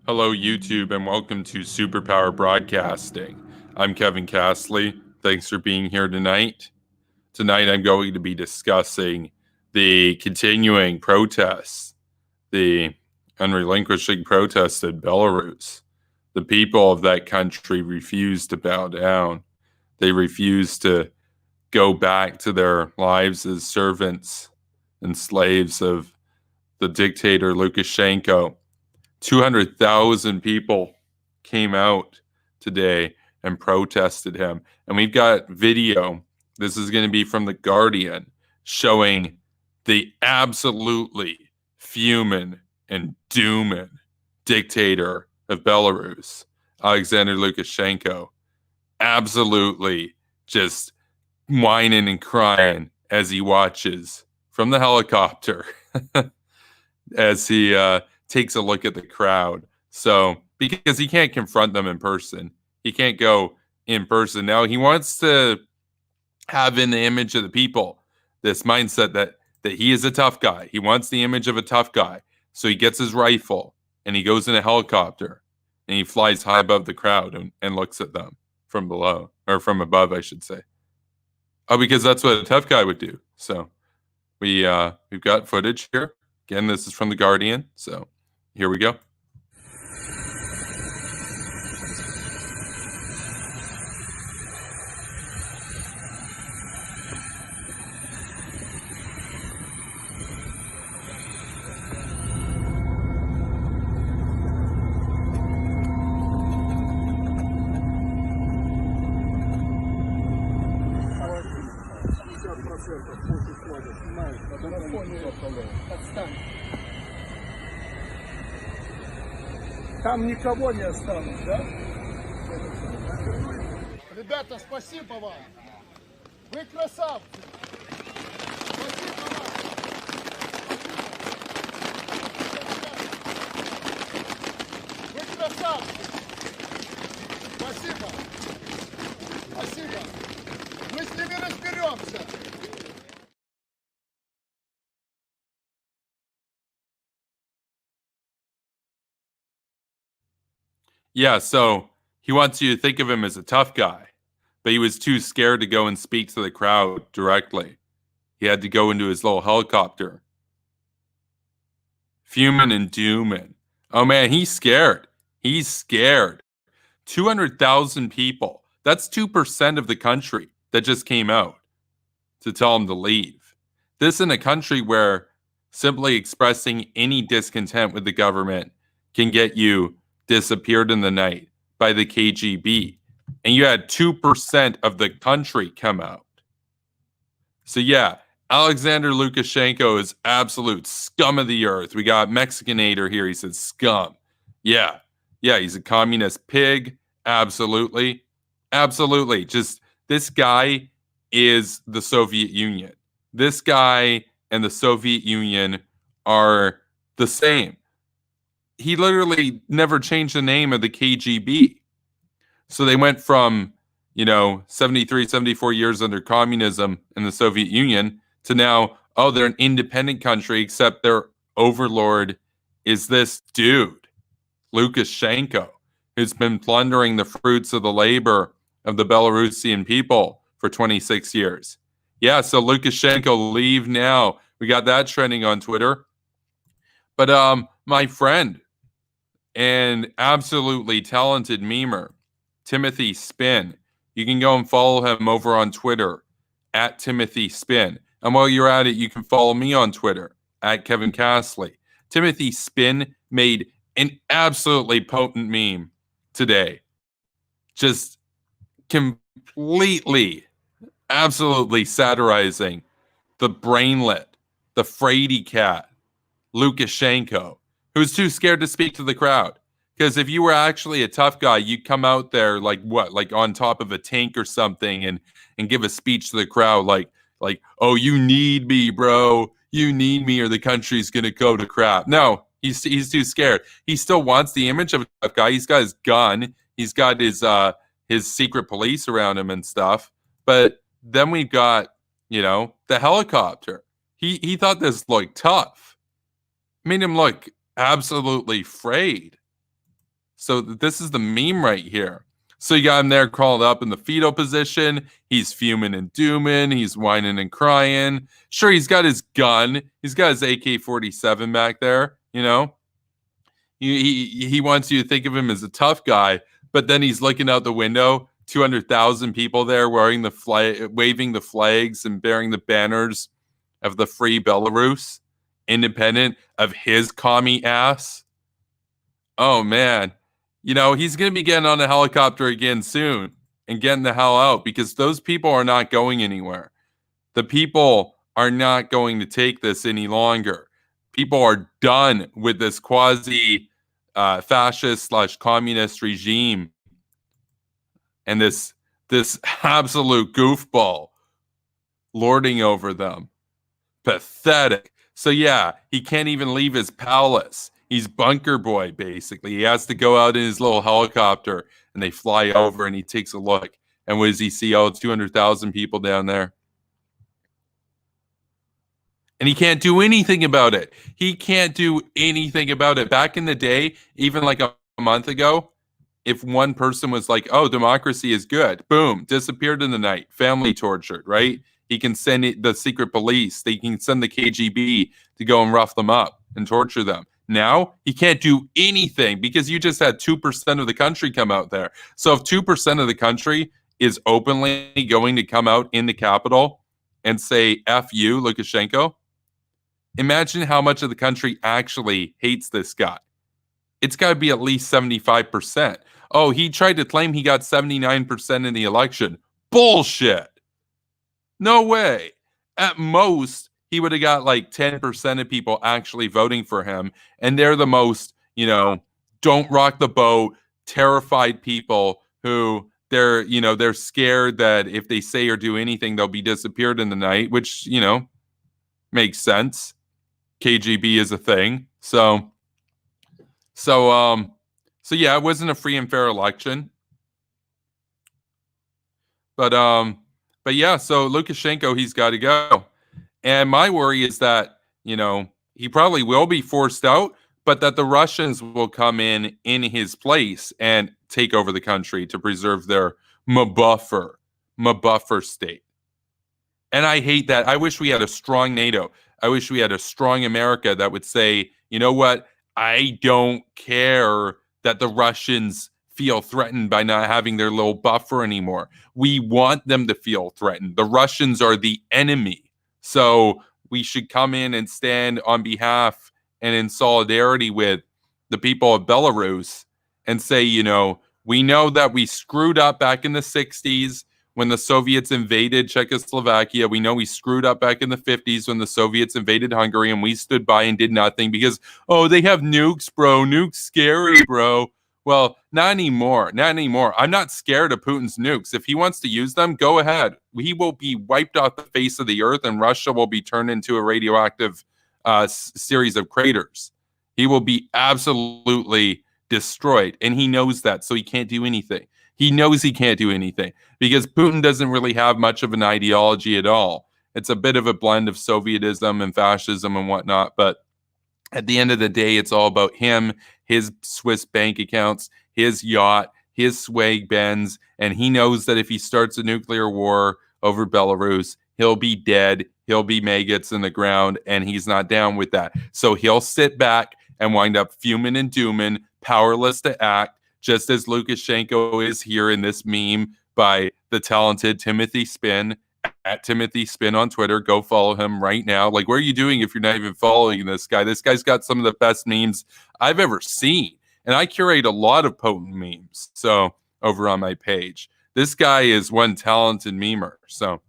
Hello, YouTube, and welcome to Superpower Broadcasting. I'm Kevin Castley. Thanks for being here tonight. Tonight, I'm going to be discussing the continuing protests, the unrelinquishing protests in Belarus. The people of that country refuse to bow down. They refuse to go back to their lives as servants and slaves of the dictator Lukashenko. 200,000 people came out today and protested him. And we've got video. This is going to be from The Guardian showing the absolutely fuming and dooming dictator of Belarus, Alexander Lukashenko, absolutely just whining and crying as he watches from the helicopter as he takes a look at the crowd. So, because he can't confront them in person, he can't go in person. Now, he wants to have in the image of the people this mindset that he is a tough guy. He wants the image of a tough guy. So he gets his rifle and he goes in a helicopter and he flies high above the crowd and looks at them from below, or from above, I should say. Oh, because that's what a tough guy would do. So we've got footage here. Again, this is from The Guardian. So here we go. Там никого не осталось, да? Ребята, спасибо вам! Вы красавцы! Спасибо вам! Вы красавцы! Спасибо! Спасибо! Мы с ними разберемся! Yeah, so he wants you to think of him as a tough guy, but he was too scared to go and speak to the crowd directly. He had to go into his little helicopter. Fuming and dooming. Oh man, he's scared. He's scared. 200,000 people. That's 2% of the country that just came out to tell him to leave. This in a country where simply expressing any discontent with the government can get you disappeared in the night by the KGB. And you had 2% of the country come out. So yeah, Alexander Lukashenko is absolute scum of the earth. We got Mexicanator here. He said scum. Yeah, he's a communist pig. Absolutely. Absolutely. Just this guy is the Soviet Union. This guy and the Soviet Union are the same. He literally never changed the name of the KGB. So they went from, 73, 74 years under communism in the Soviet Union to now, they're an independent country, except their overlord is this dude, Lukashenko, who's been plundering the fruits of the labor of the Belarusian people for 26 years. Yeah, so Lukashenko, leave now. We got that trending on Twitter. But my friend and absolutely talented memer, Timothy Spin, you can go and follow him over on Twitter at Timothy Spin. And while you're at it, you can follow me on Twitter at Kevin Castley. Timothy Spin made an absolutely potent meme today. Just completely, absolutely satirizing the brainlet, the fraidy cat, Lukashenko, who's too scared to speak to the crowd. Because if you were actually a tough guy, you'd come out there like on top of a tank or something and give a speech to the crowd like, oh, you need me, bro. You need me or the country's going to go to crap. No, he's too scared. He still wants the image of a tough guy. He's got his gun. He's got his secret police around him and stuff. But then we've got, the helicopter. He thought this looked tough. Made him look absolutely frayed. So this is the meme right here. So you got him there crawled up in the fetal position. He's fuming and dooming. He's whining and crying. Sure, he's got his gun. He's got his AK-47 back there. You know, he wants you to think of him as a tough guy, but then he's looking out the window. 200,000 people there wearing the flag, waving the flags and bearing the banners of the free Belarus, independent of his commie ass. Oh man, you know, he's going to be getting on a helicopter again soon and getting the hell out because those people are not going anywhere. The people are not going to take this any longer. People are done with this quasi fascist slash communist regime and this absolute goofball lording over them. Pathetic. So yeah, he can't even leave his palace. He's bunker boy, basically. He has to go out in his little helicopter and they fly over and he takes a look. And what does he see? Oh, 200,000 people down there. And he can't do anything about it. He can't do anything about it. Back in the day, even like a month ago, if one person was like, oh, democracy is good, boom, disappeared in the night, family tortured, right? He can send the secret police. They can send the KGB to go and rough them up and torture them. Now he can't do anything because you just had 2% of the country come out there. So if 2% of the country is openly going to come out in the capital and say, F you, Lukashenko, imagine how much of the country actually hates this guy. It's got to be at least 75%. Oh, he tried to claim he got 79% in the election. Bullshit. No way. At most, he would have got like 10% of people actually voting for him. And they're the most, you know, don't rock the boat, terrified people who they're scared that if they say or do anything, they'll be disappeared in the night, which, you know, makes sense. KGB is a thing. So yeah, it wasn't a free and fair election. But yeah, so Lukashenko, he's got to go. And my worry is that, you know, he probably will be forced out, but that the Russians will come in his place and take over the country to preserve their mabuffer state. And I hate that. I wish we had a strong NATO. I wish we had a strong America that would say, you know what? I don't care that the Russians feel threatened by not having their little buffer anymore. We want them to feel threatened. The Russians are the enemy. So we should come in and stand on behalf and in solidarity with the people of Belarus and say, you know, we know that we screwed up back in the 60s when the Soviets invaded Czechoslovakia. We know we screwed up back in the 50s when the Soviets invaded Hungary and we stood by and did nothing because, oh, they have nukes, bro. Nukes scary, bro. Well, not anymore. Not anymore. I'm not scared of Putin's nukes. If he wants to use them, go ahead. He will be wiped off the face of the earth and Russia will be turned into a radioactive series of craters. He will be absolutely destroyed. And he knows that, so he can't do anything. He knows he can't do anything because Putin doesn't really have much of an ideology at all. It's a bit of a blend of Sovietism and fascism and whatnot. But at the end of the day, it's all about him, his Swiss bank accounts, his yacht, his swag Benz. And he knows that if he starts a nuclear war over Belarus, he'll be dead. He'll be maggots in the ground. And he's not down with that. So he'll sit back and wind up fuming and dooming, powerless to act, just as Lukashenko is here in this meme by the talented Timothy Spin, at Timothy Spin on Twitter. Go follow him right now. Like, what are you doing if you're not even following this guy? This guy's got some of the best memes I've ever seen. And I curate a lot of potent memes. So over on my page, this guy is one talented memer. So,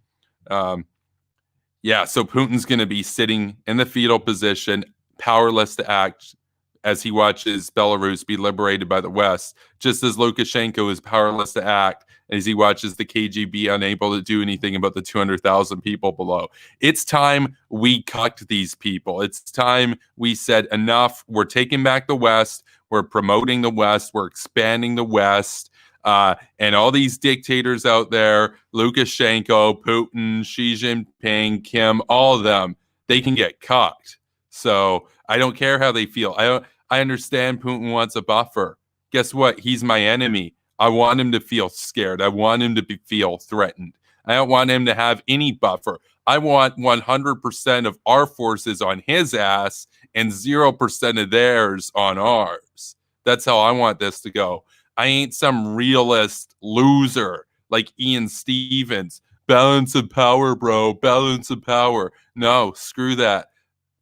yeah, so Putin's going to be sitting in the fetal position, powerless to act, as he watches Belarus be liberated by the West, just as Lukashenko is powerless to act as he watches the KGB unable to do anything about the 200,000 people below. It's time we cucked these people. It's time we said enough. We're taking back the West. We're promoting the West. We're expanding the West. And all these dictators out there, Lukashenko, Putin, Xi Jinping, Kim, all of them, they can get cucked. So I don't care how they feel. I understand Putin wants a buffer. guess what? He's my enemy. I want him to feel scared. I want him to feel threatened. I don't want him to have any buffer. I want 100% of our forces on his ass and 0% of theirs on ours. That's how I want this to go. I ain't some realist loser like Ian Stevens. Balance of power, bro. Balance of power. No, screw that.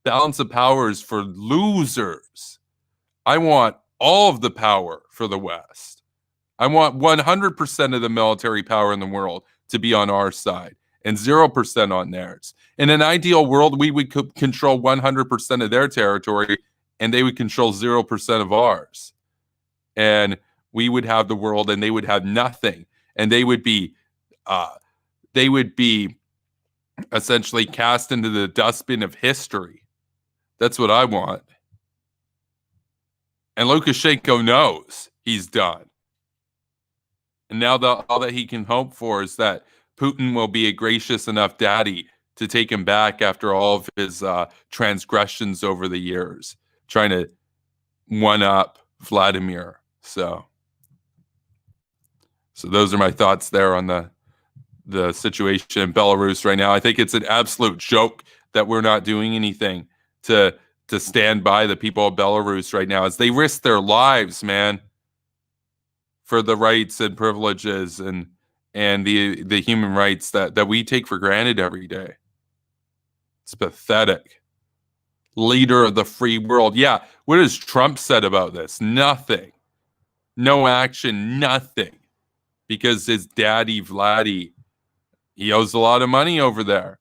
Balance of power is for losers. I want all of the power for the West. I want 100% of the military power in the world to be on our side and 0% on theirs. In an ideal world, we would control 100% of their territory and they would control 0% of ours. And we would have the world and they would have nothing. And they would be essentially cast into the dustbin of history. That's what I want. And Lukashenko knows he's done. And now all that he can hope for is that Putin will be a gracious enough daddy to take him back after all of his transgressions over the years, trying to one-up Vladimir. So those are my thoughts there on the situation in Belarus right now. I think it's an absolute joke that we're not doing anything to stand by the people of Belarus right now as they risk their lives, man, for the rights and privileges and the human rights that we take for granted every day. It's pathetic. Leader of the free world. Yeah, what has Trump said about this? Nothing. No action, nothing. Because his daddy, Vladdy, he owes a lot of money over there.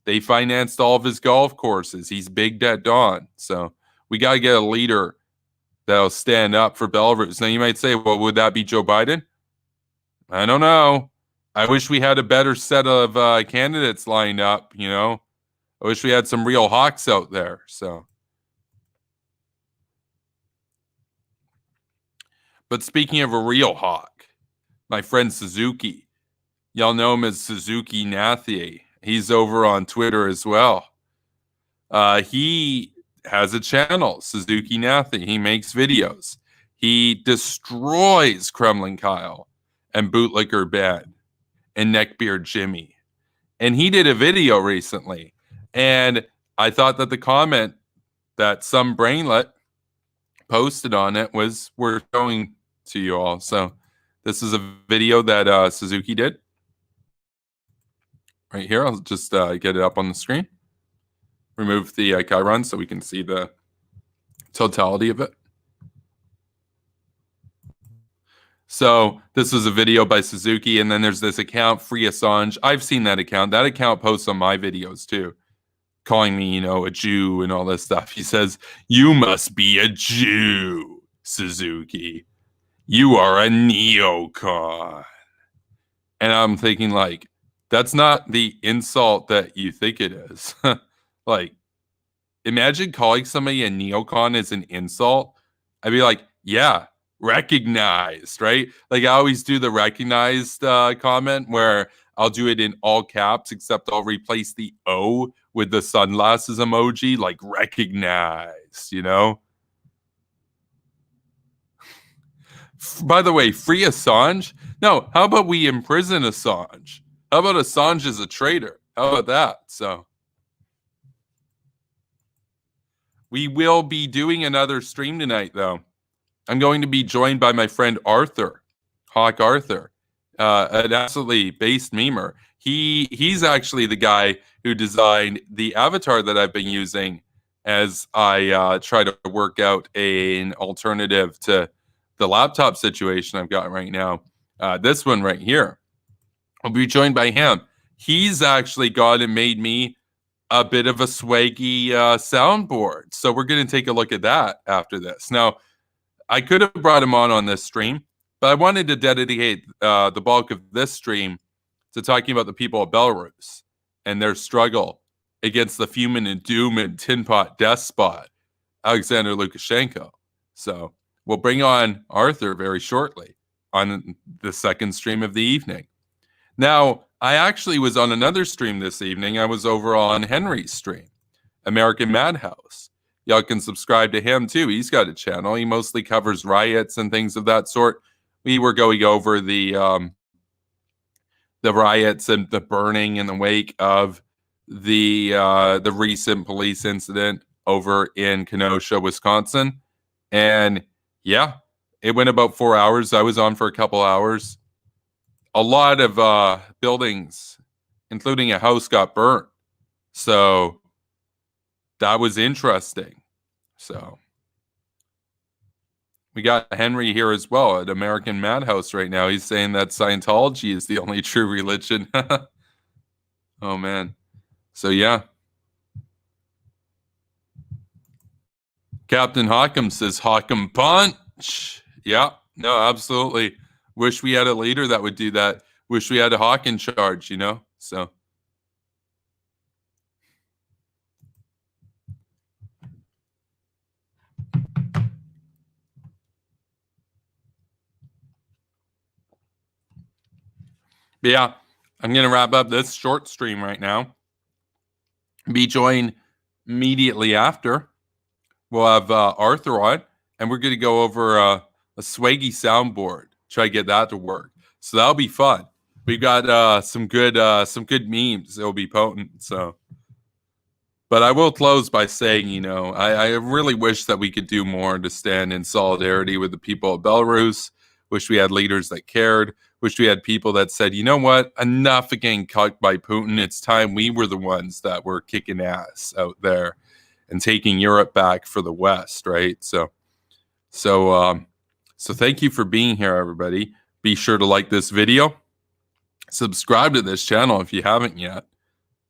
They financed all of his golf courses. He's big debt Don. So we got to get a leader that'll stand up for Belarus. Now you might say, well, would that be Joe Biden? I don't know. I wish we had a better set of candidates lined up, you know. I wish we had some real hawks out there. So, but speaking of a real hawk, my friend Suzuki, y'all know him as Suzuki Nathy. He's over on Twitter as well. He has a channel, Suzuki Nathy. He makes videos. He destroys Kremlin Kyle and Bootlicker Ben and Neckbeard Jimmy. And he did a video recently. And I thought that the comment that some brainlet posted on it was worth showing to you all. So this is a video that Suzuki did. Right here, I'll just get it up on the screen. Remove the Chiron so we can see the totality of it. So this was a video by Suzuki, and then there's this account, Free Assange. I've seen that account. That account posts on my videos too, calling me, you know, a Jew and all this stuff. He says, "You must be a Jew, Suzuki. You are a neocon." And I'm thinking, like, that's not the insult that you think it is. Like, imagine calling somebody a neocon as an insult. I'd be like, yeah, recognized, right? Like, I always do the recognized comment where I'll do it in all caps, except I'll replace the O with the sunglasses emoji, like recognized, you know? By the way, free Assange? No, how about we imprison Assange? How about Assange is a traitor? How about that? So we will be doing another stream tonight, though. I'm going to be joined by my friend Arthur, Hawk Arthur, an absolutely based memer. He's actually the guy who designed the avatar that I've been using as I try to work out an alternative to the laptop situation I've got right now. This one right here. I'll be joined by him. He's actually gone and made me a bit of a swaggy soundboard. So we're going to take a look at that after this. Now, I could have brought him on this stream, but I wanted to dedicate the bulk of this stream to talking about the people of Belarus and their struggle against the fumin and doom and tin pot despot, Alexander Lukashenko. So we'll bring on Arthur very shortly on the second stream of the evening. Now, I actually was on another stream this evening. I was over on Henry's stream, American Madhouse. y'all can subscribe to him too. He's got a channel. He mostly covers riots and things of that sort. We were going over the riots and the burning in the wake of the recent police incident over in Kenosha, Wisconsin. And yeah, it went about 4 hours. I was on for a couple hours. A lot of buildings, including a house, got burnt. So that was interesting. So we got Henry here as well at American Madhouse right now. He's saying that Scientology is the only true religion. Oh man. So yeah. Captain Hockham says Hockham punch. Yeah. No, absolutely. Wish we had a leader that would do that. Wish we had a Hawk in charge, you know? So but yeah, I'm gonna wrap up this short stream right now. Be joined immediately after. We'll have Arthur on, and we're going to go over a swaggy soundboard. Try to get that to work. So that'll be fun. We've got some good memes. It'll be potent. So, but I will close by saying, you know, I really wish that we could do more to stand in solidarity with the people of Belarus. Wish we had leaders that cared. Wish we had people that said, you know what, enough of getting cucked by Putin. It's time we were the ones that were kicking ass out there and taking Europe back for the West, right? So thank you for being here, everybody. Be sure to like this video. Subscribe to this channel if you haven't yet.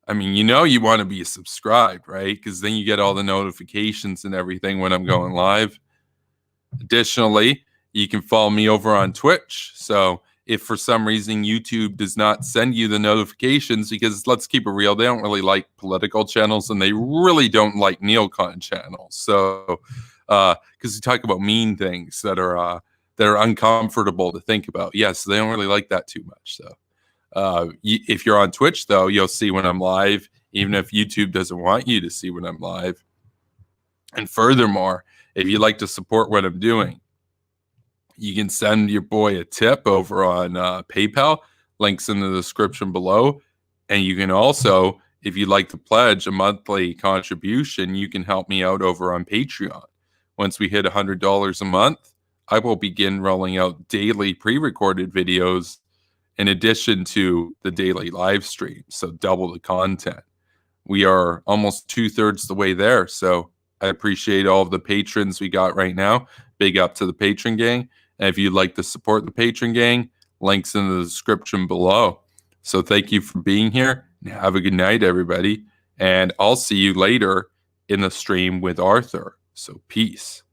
I mean, you know you want to be subscribed, right? Because then you get all the notifications and everything when I'm going live. Additionally, you can follow me over on Twitch. So if for some reason YouTube does not send you the notifications, because let's keep it real, they don't really like political channels and they really don't like neocon channels. So because we talk about mean things that are uncomfortable to think about. Yes, they don't really like that too much. So if you're on Twitch, though, you'll see when I'm live, even if YouTube doesn't want you to see when I'm live. And furthermore, if you'd like to support what I'm doing, you can send your boy a tip over on PayPal. Links in the description below. And you can also, if you'd like to pledge a monthly contribution, you can help me out over on Patreon. Once we hit $100 a month, I will begin rolling out daily pre-recorded videos in addition to the daily live stream. So double the content. We are almost 2/3 the way there. So I appreciate all of the patrons we got right now. Big up to the patron gang. And if you'd like to support the patron gang, links in the description below. So thank you for being here. Have a good night, everybody. And I'll see you later in the stream with Arthur. So peace.